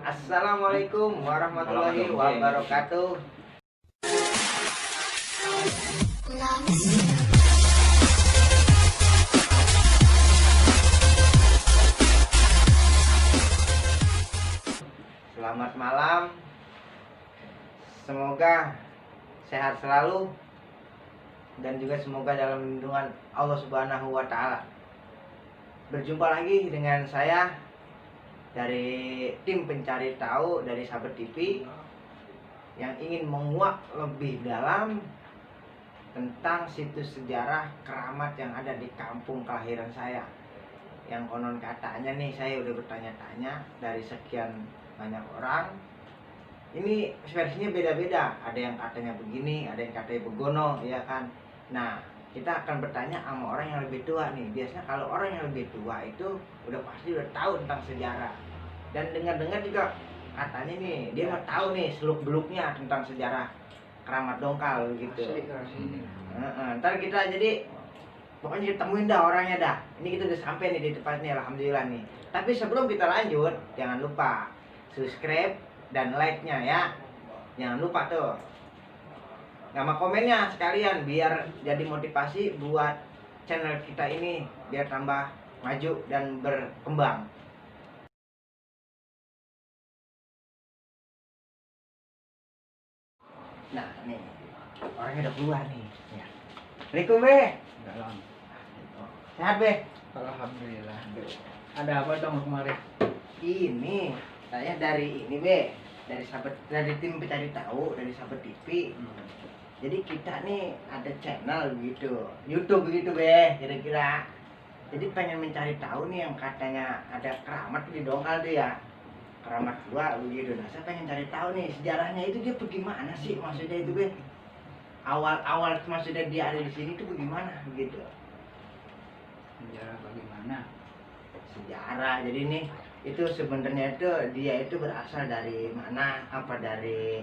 Assalamualaikum warahmatullahi wabarakatuh. Selamat malam. Semoga sehat selalu dan juga semoga dalam lindungan Allah Subhanahu wa taala. Berjumpa lagi dengan saya dari tim pencari tahu dari Sahabat TV yang ingin menguak lebih dalam tentang situs sejarah keramat yang ada di kampung kelahiran saya. Yang konon katanya nih, saya udah bertanya-tanya dari sekian banyak orang. Ini versinya beda-beda. Ada yang katanya begini, ada yang katanya begono, ya kan. Nah, kita akan bertanya sama orang yang lebih tua nih. Biasanya kalau orang yang lebih tua itu udah pasti udah tahu tentang sejarah. Dan dengar-dengar juga katanya nih, dia mau tahu nih seluk-beluknya tentang sejarah keramat dongkal gitu. Ntar kita jadi pokoknya ditemuin dah orangnya dah. Ini kita udah sampai nih di tempatnya, alhamdulillah nih. Tapi sebelum kita lanjut, jangan lupa subscribe dan like-nya ya. Jangan lupa tuh. Nama komennya sekalian biar jadi motivasi buat channel kita ini biar tambah maju dan berkembang. Nah, nih orangnya udah keluar nih. Ya. Assalamualaikum, Be. Dalam. Sehat, Be? Alhamdulillah. Ada apa dong kemarin? Ini saya dari ini, Be. Dari tim pencari tahu dari Sahabat TV. Jadi kita nih ada channel gitu, YouTube gitu, Be, kira-kira. Jadi pengen mencari tahu nih yang katanya ada keramat di dongkal tuh ya. Keramat gua begitu. Nah, saya pengen cari tahu nih sejarahnya itu dia bagaimana sih maksudnya itu, Be. Awal maksudnya dia ada di sini tuh bagaimana begitu. Sejarah bagaimana? Sejarah. Jadi nih itu sebenarnya itu dia itu berasal dari mana? Apa dari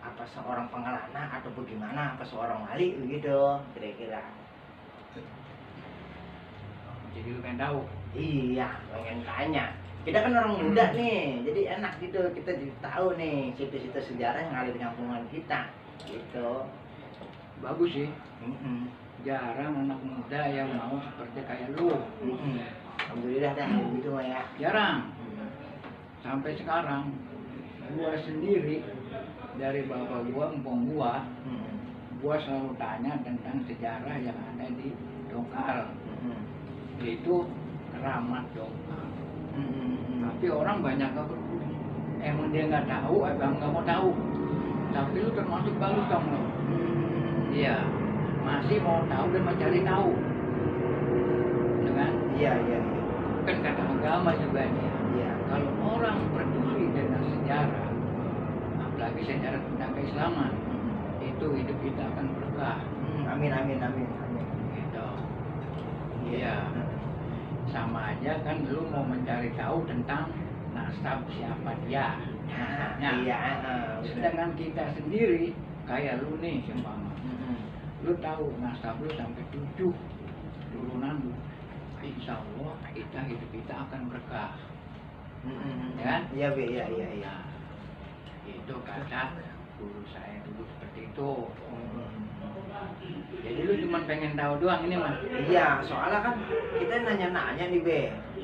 apa seorang pengelana atau bagaimana? Apa seorang wali begitu kira-kira. Jadi lu pengen tahu? Iya, pengen tanya. Kita kan orang muda nih, jadi enak gitu kita jadi tahu nih situs-situs sejarah yang ada di kampungan kita, gitu. Bagus sih. Jarang anak muda yang mau seperti kayak lu. Alhamdulillah dah gitu mah ya. Jarang. Sampai sekarang gua sendiri dari bapak gua, empong gua, gua selalu tanya tentang sejarah yang ada di dongkal. Itu keramat dongkal. Tapi orang banyak nggak peduli. Emang dia nggak tahu, emang nggak mau tahu. Tapi lu termasuk bagus dong lo. Iya, masih mau tahu dan mencari tahu. Dengan? Iya. Kan kata agama juga nih. Iya. Kalau orang peduli dengan sejarah, apalagi sejarah tentang keislaman, itu hidup kita akan berkah. Amin. Gitu. Iya. Sama aja kan lu mau mencari tahu tentang nasab siapa dia. Iya. Sedangkan kita sendiri kayak lu nih seumpama. Lu tahu nasab lu sampai 7 turunan lu. Insya Allah hidup kita akan berkah. Ya? Iya, Be. Iya. Itu kata guru saya dulu seperti itu. Jadi lu cuma pengen tahu doang ini mah. Iya, soalnya kan kita nanya-nanya nih, Be.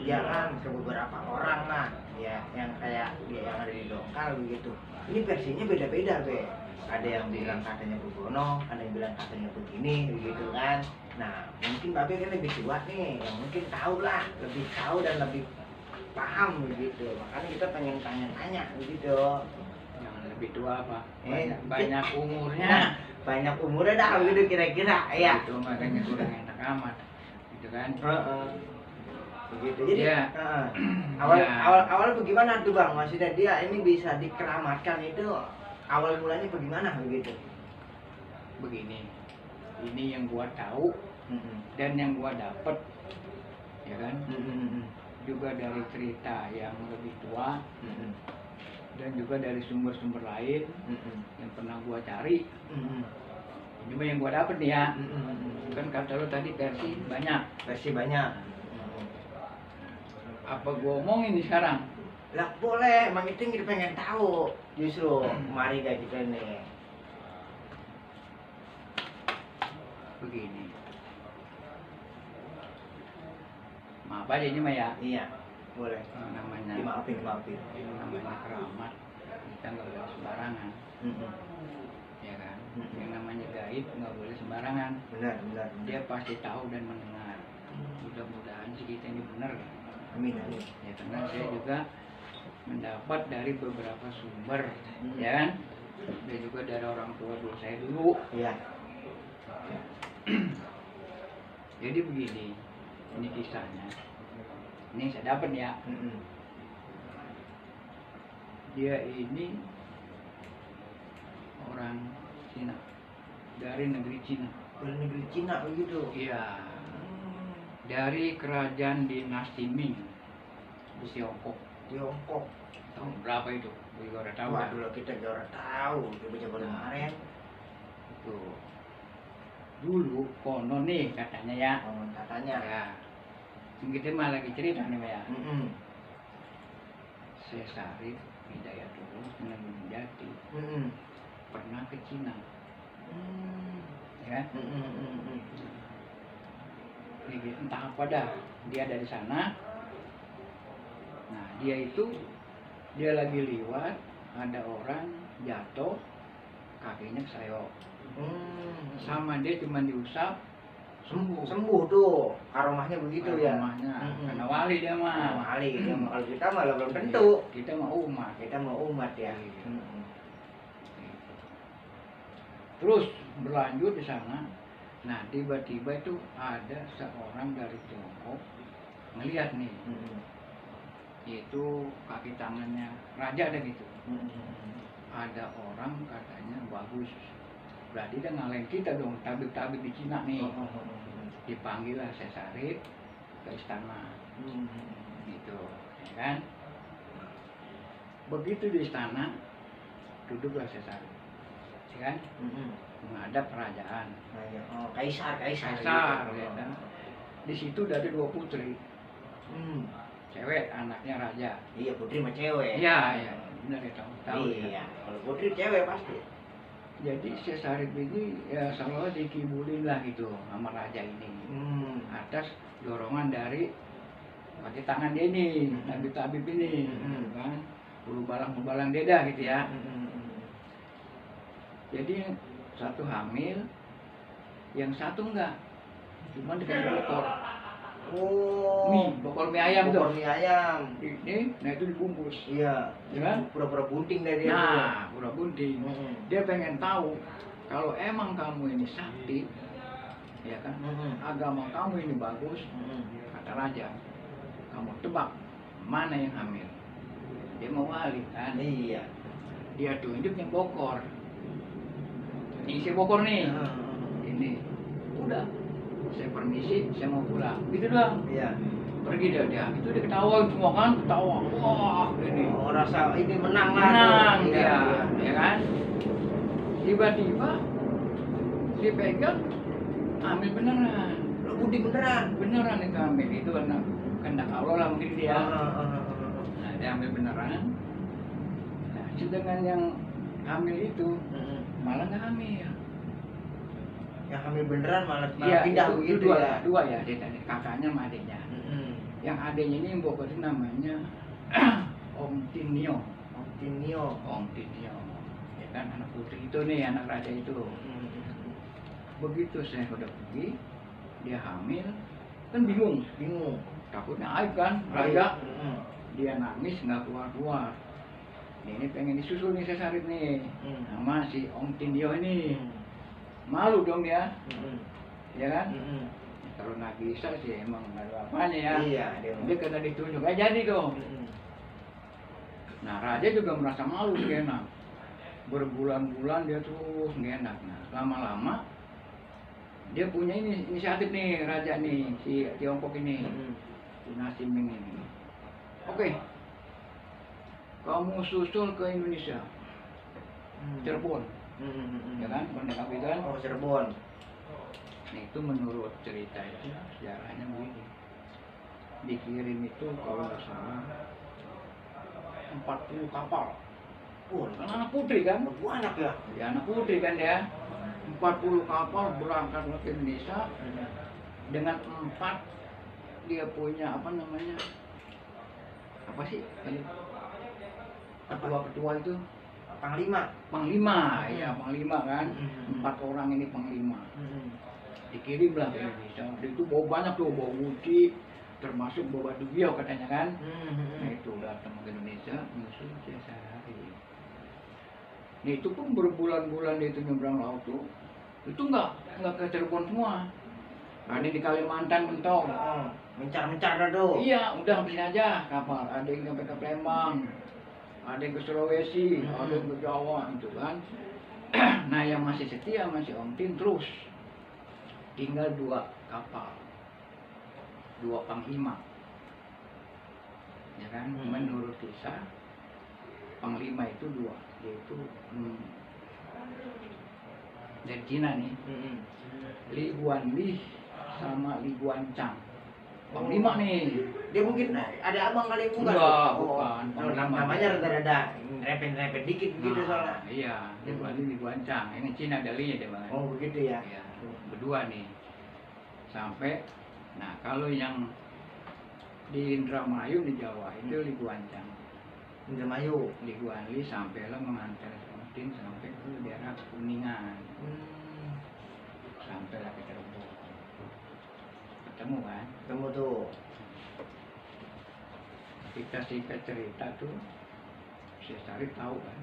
Ya kan ke beberapa orang lah, ya yang kayak dia yang ada di dongkal begitu. Ini versinya beda-beda, Be. Ada yang bilang katanya begono, ada yang bilang katanya begini begitu kan. Nah, mungkin Babe kan lebih tua nih, yang mungkin tahu lah, lebih tahu dan lebih paham begitu. Makanya kita pengen tanya-tanya begitu. Jangan lebih tua apa? Banyak umurnya. Nah, banyak umurnya dah begitu kira-kira ya. Itu makanya kurang enak amat. Gitu kan? Begitu. Jadi ya. awal bagaimana tuh, Bang? Maksudnya dia ini bisa dikeramatkan itu awal mulanya bagaimana begitu? Begini. Ini yang gua tahu dan yang gua dapet, ya kan? Juga dari cerita yang lebih tua. Dan juga dari sumber-sumber lain yang pernah gua cari. Cuma yang gua dapet nih ya. Kan kata lo tadi versi banyak. Versi banyak. Apa gua omongin nih sekarang? Lah boleh, emang itu kita pengen tahu. Justru mari kayak gitu nih. Begini. Maaf aja ini mah ya. Iya, boleh. Namanya Dimaafin. namanya keramat. Kita nggak boleh sembarangan. Ya kan? Yang namanya gaib nggak boleh sembarangan. Benar. Dia pasti tahu dan mendengar. Mudah-mudahan sih kita ini benar. Amin. Ya karena saya juga mendapat dari beberapa sumber, ya kan? Dan juga dari orang tua dulu saya dulu. Iya. Jadi begini, ini kisahnya. Ini saya dapat ya. Dia ini orang Cina, dari negeri Cina. Dari negeri Cina begitu. Iya. Dari kerajaan dinasti Ming di Tiongkok. Tahun berapa itu? Gue juga udah tahu. Wah, dulu kita juga udah tahu. Kita baca kemarin. Itu. Dulu konon nih katanya ya. Katanya. Ya. Kita malah lagi cerita nih ya. Syarif Hidayatullah Menjati pernah ke Cina. Ya. Ini entah apa dah. Dia dari sana. Nah, dia lagi liwat, ada orang jatuh, kakinya keseleo. Sama dia cuma diusap, Sembuh tuh. Aromanya begitu ya. Aromanya. Karena wali dia mah. Wali dia mah. Kalau kita malah belum tentu. Kita mah umat. Kita mau umat ya. Terus berlanjut di sana. Nah, tiba-tiba itu ada seorang dari Tiongkok ngelihat nih. Itu kaki tangannya raja ada gitu. Ada orang katanya bagus. Berarti dia ngalahin kita dong, tabib-tabib di Cina nih. Dipanggil lah Syarif ke istana. Gitu, ya kan? Begitu di istana, duduklah Syarif. Ya kan? Menghadap kerajaan. Kaisar. Ya kan? Di situ ada 2 putri. Cewek anaknya raja. Iya, putri sama cewek. Iya, benar ya tahu. Iya, kalau putri cewek pasti. Jadi Syarif ini ya selalu dikibulin lah gitu sama raja ini. Atas dorongan dari pakai tangan dia ini, tabib-tabib ini, kan? Bulu balang dia dah gitu ya. Jadi satu hamil, yang satu enggak, cuma dikasih bokor. Bokor mie ayam tuh. Bokor mie ayam. Ini, nah itu dibungkus. Iya. Ya kan? Pura-pura bunting dari dia. Nah, pura bunting. Dia pengen tahu kalau emang kamu ini sakti, ya kan? Agama kamu ini bagus, kata raja. Kamu tebak mana yang hamil? Dia mau wali kan? Iya. Dia tunjuk yang bokor. Ini si bokor nih. Ini. Udah. Saya permisi, saya mau pulang. Gitu doang. Iya. Pergi dia. Itu dia ketawa semua kan, ketawa. Wah, ini. Rasa ini menang dia, ya kan? Tiba-tiba dipegang, ambil beneran. Budi beneran. Beneran itu ambil, itu anak kehendak Allah lah mungkin dia. Nah, dia ambil beneran. Nah, sedangkan yang hamil itu malah nggak hamil. Yang hamil beneran malah Iya, pindah itu begitu ya. Dua ya, kakaknya sama adiknya. Yang adiknya ini yang pokoknya namanya Om Tinio. Ya kan, anak putri itu nih, anak raja itu. Begitu saya udah pergi, dia hamil, kan bingung. Takutnya aib kan, raja. Dia nangis nggak keluar. Ini pengen disusul nih Syarif nih, sama si Om Tinio ini. Malu dong dia, ya kan? Kalau nggak bisa sih emang nggak ada apanya ya. Iya, dia kena ditunjuk aja jadi dong. Nah, raja juga merasa malu, nggak enak. Berbulan-bulan dia terus nggak enak. Nah, lama-lama dia punya inisiatif nih, raja nih, si Tiongkok ini, dinasti Ming ini. Oke, kamu susul ke Indonesia, Cirebon, ya kan, Banda itu kan? Oh, Cirebon. Nah, itu menurut cerita itu sejarahnya begini. Dikirim itu kalau nggak salah 40 kapal. Wah, Kan anak putri kan? banyak ya. Ya anak putri kan ya. 40 kapal berangkat ke Indonesia dengan 4 dia punya apa namanya? Apa sih? Ketua-ketua itu Panglima. Panglima, ya Panglima kan. 4 orang ini Panglima. Dikirimlah ke Indonesia. Itu bawa banyak tuh, bawa Gucci, termasuk bawa batu biau katanya kan. Nah itu datang ke Indonesia menyusul Sehari. Nah itu pun berbulan-bulan itu nyebrang laut tuh. Itu nggak ke Cirebon semua. Ada di Kalimantan mentok. Mencar-mencar tuh. Iya, udah sampai sini aja kapal. Ada yang sampai ke Palembang, ada yang ke Sulawesi, ada yang ke Jawa gitu kan. Nah yang masih setia masih Om Tin terus. Tinggal 2 kapal, 2 Panglima. Ya kan, menurut kisah Panglima itu 2, yaitu dari Cina nih, Li Guanli sama Li Guancang. Panglima nih. Dia mungkin ada abang kali bukan? Enggak, bukan. Namanya rada-rada repet-repet dikit gitu soalnya. Iya, Li Guanli, Li Guancang. Ini Cina ada Li-nya dia Bang. Oh begitu ya. Iya, berdua nih. Sampai, nah kalau yang di Indramayu di Jawa itu Li Guancang. Indramayu. Li Guanli sampailah mengantar Tin sampai ke daerah Kuningan. Sampailah ke Cirebon. Ketemu kan? Ketemu tuh. Kita singkat cerita tuh, si Sarip tahu kan.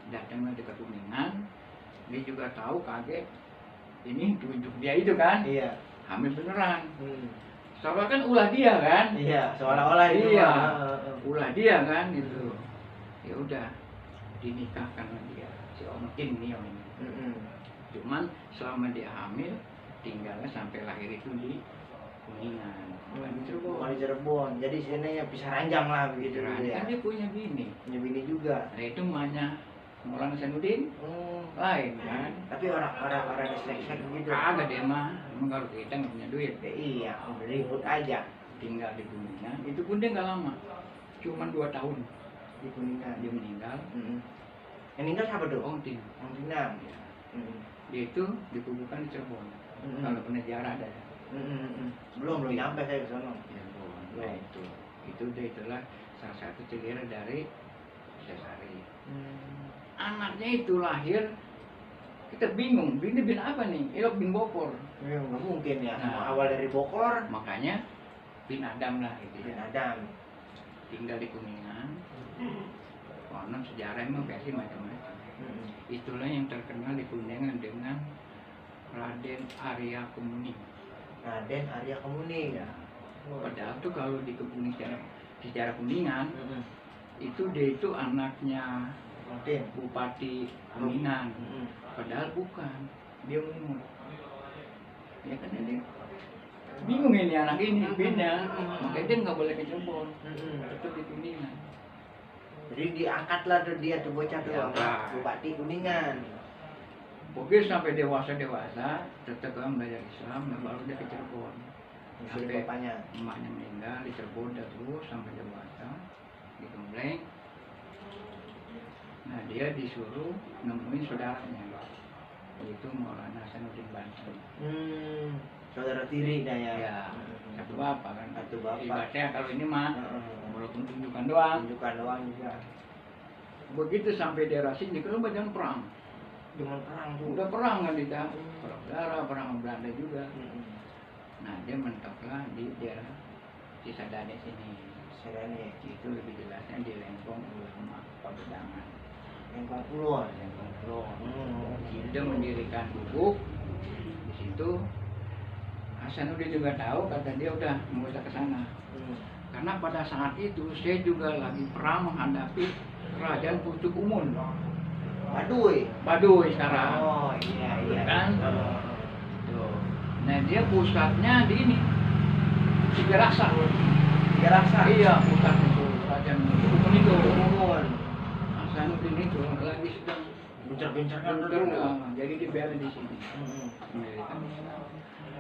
Datangnya dekat Kuningan, dia juga tahu kaget. Ini tunjuk dia itu kan? Iya. Hamil beneran. Soalnya kan ulah dia kan? Iya, seolah-olah itu. Iya, ulah dia kan gitu. Ya udah, dinikahkan sama dia si Om Tin nih Om ini. Cuman selama dia hamil, tinggalnya sampai lahir itu di Kuningan. Bukan di Cirebon. Bukan di Cirebon. Jadi sini ya pisah ranjang lah begitu Kan ya. dia punya bini. Punya bini juga. Nah itu emaknya Maulana Hasanuddin lain kan. Tapi orang disleksia begitu. Kagak dia mah, emang kalau kita nggak punya duit. Ya, iya, udah ribut aja Tinggal di Kuningan. Itu pun dia nggak lama, cuman 2 tahun di Kuningan. dia meninggal. Yang meninggal siapa tuh? Om Tin. Om Tinam. Dia itu dikuburkan di Cirebon. Kalau pernah ziarah ada ya. Belum nyampe saya ke sana. Cirebon. Nah itu dia itulah salah satu celira dari Sesari. Anaknya itu lahir, kita bingung, bin apa nih? Elok bin Bokor. Ya, nggak mungkin ya. Nah. Awal dari Bokor, Makanya bin Adam lah gitu bin ya. Adam. Tinggal di Kuningan. Konon sejarah emang versi macam-macam. Itulah yang terkenal di Kuningan dengan Raden Arya Kemuning. Raden Arya Kemuning. Ya. Padahal tuh kalau di sejarah Kuningan itu dia itu anaknya Bupati Kuningan. Padahal bukan, dia mungut. Ya kan ini bingung ini anak ini beda, makanya dia nggak boleh ke Cirebon, tetap di Kuningan. Jadi diangkatlah tuh dia tuh bocah tuh Ya, sama Bupati Kuningan. Pokoknya sampai dewasa tetap kan belajar Islam, nah baru dia ke Cirebon. Nyusul Sampai bapaknya. emaknya meninggal di Cirebon dah terus sampai dewasa di Gembleng. Nah dia disuruh nemuin saudaranya, yaitu Maulana Hasanuddin Banten. Saudara tiri dah ya. Ya, satu bapak kan. Satu bapak. Ibaratnya kalau ini mah walaupun tunjukkan doang. Tunjukkan doang juga. Begitu sampai daerah sini kan jangan perang. Dengan perang tuh. Udah perang kan kita, perang darah, perang Belanda juga. Nah dia mentoklah di daerah Cisadane sini. Cisadane. Itu lebih jelasnya di Lengkong Ulama Pabedangan. Lengkong Kulon. Lengkong Kulon. Dia mendirikan gubuk di situ. Hasanuddin juga tahu, kata dia udah mau ke sana. Karena pada saat itu saya juga lagi perang menghadapi kerajaan Pucuk Umun. Baduy sekarang. Oh iya. Kan? Tuh. Nah dia pusatnya di ini Tiga Raksa. Iya, pusat itu kerajaan Pucuk Umun itu. Hasanuddin itu lagi sedang Gencar-gencarkan jadi dibiarin di sini.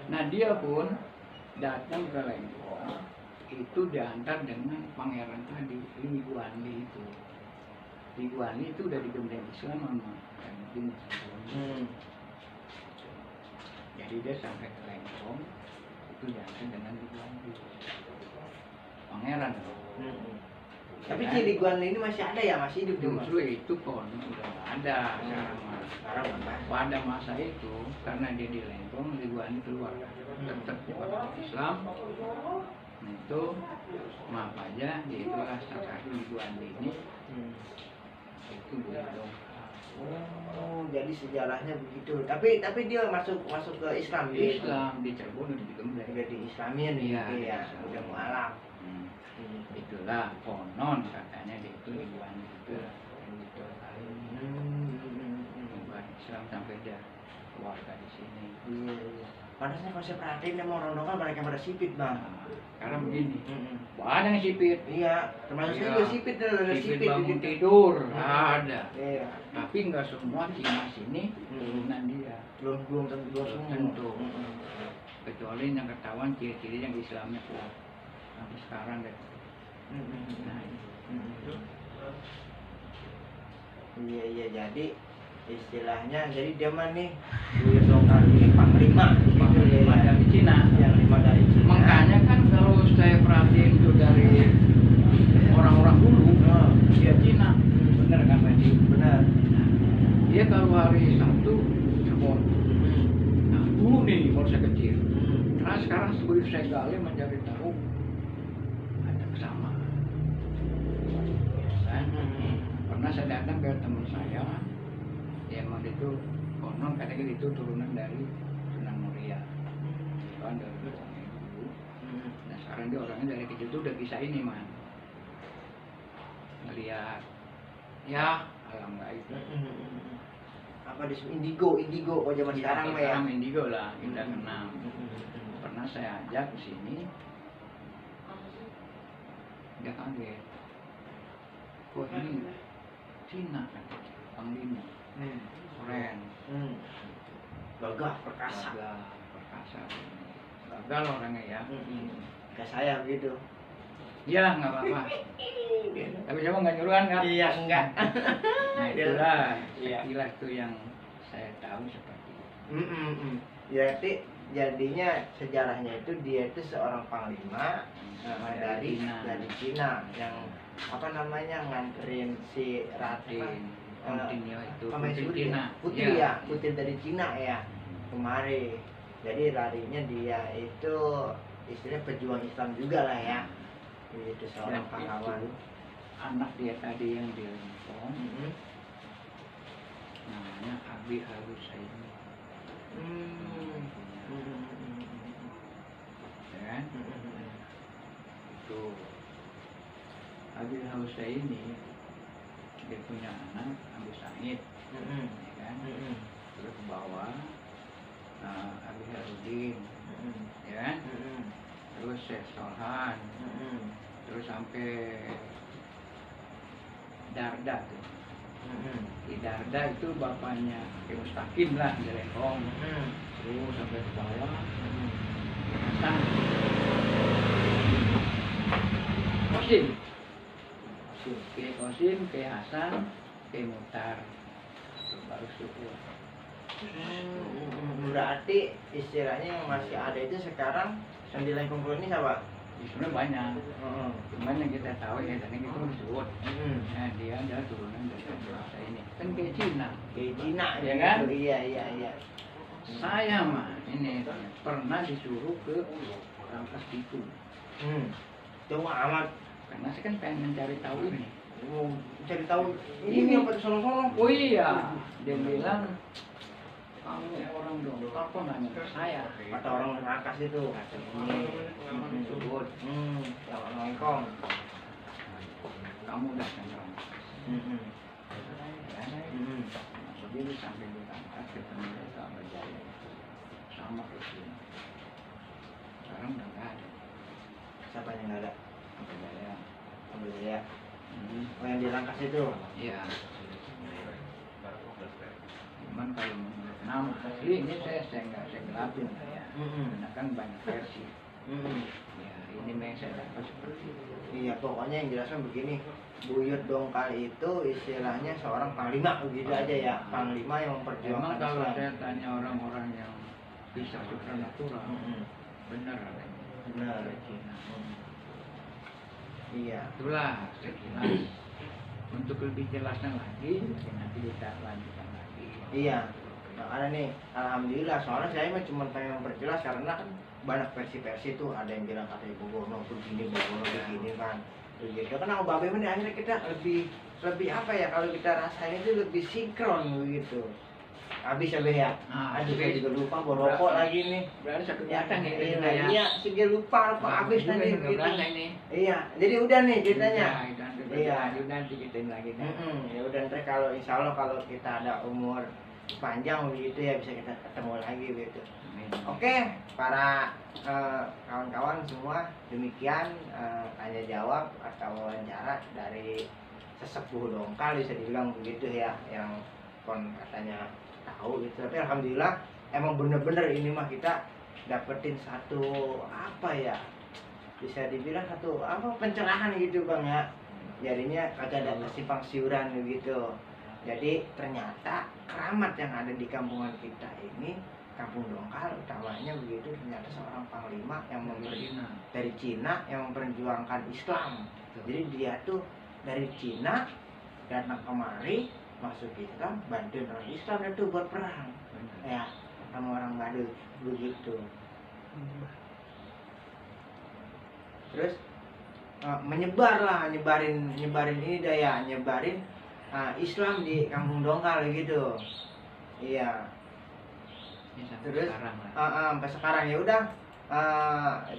Nah dia pun datang ke Lengkong itu diantar dengan pangeran tadi, Li Guanli itu. Li Guanli itu udah digembleng Islam sama Kanjeng Sunan. Jadi dia sampai ke Lengkong itu diantar dengan Li Guanli. Pangeran. Tapi si Li Guanli ini masih ada ya, masih hidup juga. Justru itu kon udah nggak ada sekarang. Sekarang apa? Pada masa itu karena dia di Lengkong, Li Guanli keluar. Tetap kepada Islam. Nah itu maaf aja, dia itulah salah satu Li Guanli ini. Itu dong. Oh, jadi sejarahnya begitu. Tapi dia masuk ke Islam. Islam di Cirebon udah digembleng. Udah di Islamin Iya, ya, udah mualaf. Itulah konon katanya dia itu Li Guanli itu. Gitu. Islam sampai dia keluarga di sini. Iya. Padahal kalau saya perhatiin emang rombongan mereka pada sipit bang. Karena begini, ada yang sipit. Iya, termasuk saya juga sipit Sipit bangun tidur, ada. Iya. Tapi nggak semua Cina sini turunan dia. Belum tentu. Kecuali yang ketahuan ciri-ciri yang Islamnya kuat. Sampai sekarang deh. Nah, Iya, jadi istilahnya, jadi dia mah nih duit lokal ini panglima dari Cina. Yang 5 dari Cina. Makanya kan kalau saya perhatiin itu dari orang-orang dulu, dia Cina, bener kan Pak Ji? Benar. Dia kalau hari Sabtu Cirebon. Nah dulu nih kalau saya kecil. Karena sekarang begitu saya gali mencari tahu ada kesamaan. Kan? Pernah saya datang ke teman saya, ya emang itu konon katanya itu turunan dari Sunan Muria. Kan dari orangnya dulu. Nah sekarang dia orangnya dari kecil tuh udah bisa ini man. Ngeliat ya alam gaib. Apa di indigo kalau zaman sekarang mah ya. Indigo lah kita kenal. Pernah saya ajak ke sini, dia kaget. Kok ini Cina kan, panglima, keren, gagah perkasa. Gagal orangnya ya. Kayak saya begitu. Ya nggak apa-apa. Tapi siapa nggak nyuruhan kan? Iya enggak. Nah itulah, istilah itu yang saya tahu seperti itu. Jadi jadinya sejarahnya itu dia itu seorang panglima dari Cina yang apa namanya nganterin si Raden Putri dari Cina ya kemari. Jadi larinya dia itu istilahnya pejuang Islam juga lah ya. Itu seorang pahlawan. Anak dia tadi yang di Lempong namanya Abi Al-Husaini. Ya, itu Abi Al-Husaini dia punya anak Abu Said, ya kan? Terus ke bawah Abi Harudin, ya kan? Terus Syekh Solhan, terus sampai Darda tuh. Di Darda itu bapaknya Ki Mustaqim lah di Lempong. Terus sampai ke bawah Hasan Kosim, Ki Hasan, Ki Mutar, baru syukur. Berarti istilahnya yang masih ada itu sekarang yang di Lempong ini siapa? Sebenarnya banyak, cuman yang kita tahu ya tadi kita disebut, nah dia adalah turunan dari bangsa ini, kan kayak Cina, ya kan? Iya. Saya mah ini pernah disuruh ke Rangkas Bitung, cuma amat, karena saya kan pengen mencari tahu ini, cari tahu ini apa di sono-sono? Oh iya, dia bilang kamu orang Dongkap kok nanya ke saya? Kata orang Rangkas itu, ini sebut, yang Lempong. Kamu udah kan Rangkas? Jadi sampai di Rangkas ketemu dengan Berjaya, sama ke sini. Sekarang udah nggak ada. Siapa yang nggak ada? Berjaya. Oh yang di Rangkas itu? Iya. Cuman kalau menurut nama asli ini saya nggak gelapin ya. Karena kan banyak versi. Ya ini memang saya dapat seperti itu. Iya, pokoknya yang jelaskan begini, Buyut Dongkal itu istilahnya seorang panglima begitu aja ya, panglima yang memperjuangkan Memang kalau Islam. saya tanya orang-orang yang bisa supranatural, benar adanya. Benar. Dari Cina. Iya. Itulah sekilas. Untuk lebih jelasnya lagi, nanti kita lanjutkan lagi. Iya. Nah, karena nih, alhamdulillah, soalnya saya mah cuma pengen memperjelas karena kan banyak versi-versi tuh, ada yang bilang kata Ibu Gono begini, Bu Gono begini kan. Begitu kan sama Babe ini akhirnya kita lebih apa ya, kalau kita rasain itu lebih sinkron begitu. Habis ya Be ya. Aduh saya juga lupa bawa rokok lagi nih. Berarti satu Ya, batang ya. iya, saya lupa apa habis nanti gitu. Ini. Iya, jadi udah nih ceritanya. Iya, nanti kita lagi. Ya udah ntar kalau insya Allah kalau kita ada umur panjang begitu ya bisa kita ketemu lagi gitu. Oke, para kawan-kawan semua, demikian tanya jawab atau wawancara dari sesepuh Dongkal bisa dibilang begitu ya, yang katanya tahu gitu. Tapi alhamdulillah emang bener-bener ini mah kita dapetin satu apa ya, bisa dibilang satu apa pencerahan gitu Bang ya. Jadinya kagak ada simpang siuran gitu. Jadi ternyata keramat yang ada di kampungan kita ini, Kampung Dongkal utamanya begitu, ternyata seorang panglima yang dari Cina yang memperjuangkan Islam. Jadi dia tuh dari Cina datang kemari masuk Islam, bantuin orang Islam itu buat perang. Ya, sama orang Baduy begitu. Terus nyebarin ini daya, nyebarin Islam di Kampung Dongkal gitu. Iya. Terus sampai sekarang ya udah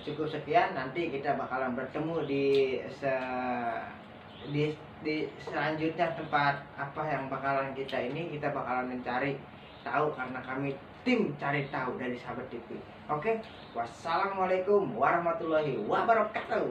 cukup sekian, nanti kita bakalan bertemu di selanjutnya tempat apa yang bakalan kita bakalan mencari tahu karena kami tim cari tahu dari Sahabat TV. Oke, wassalamualaikum warahmatullahi wabarakatuh.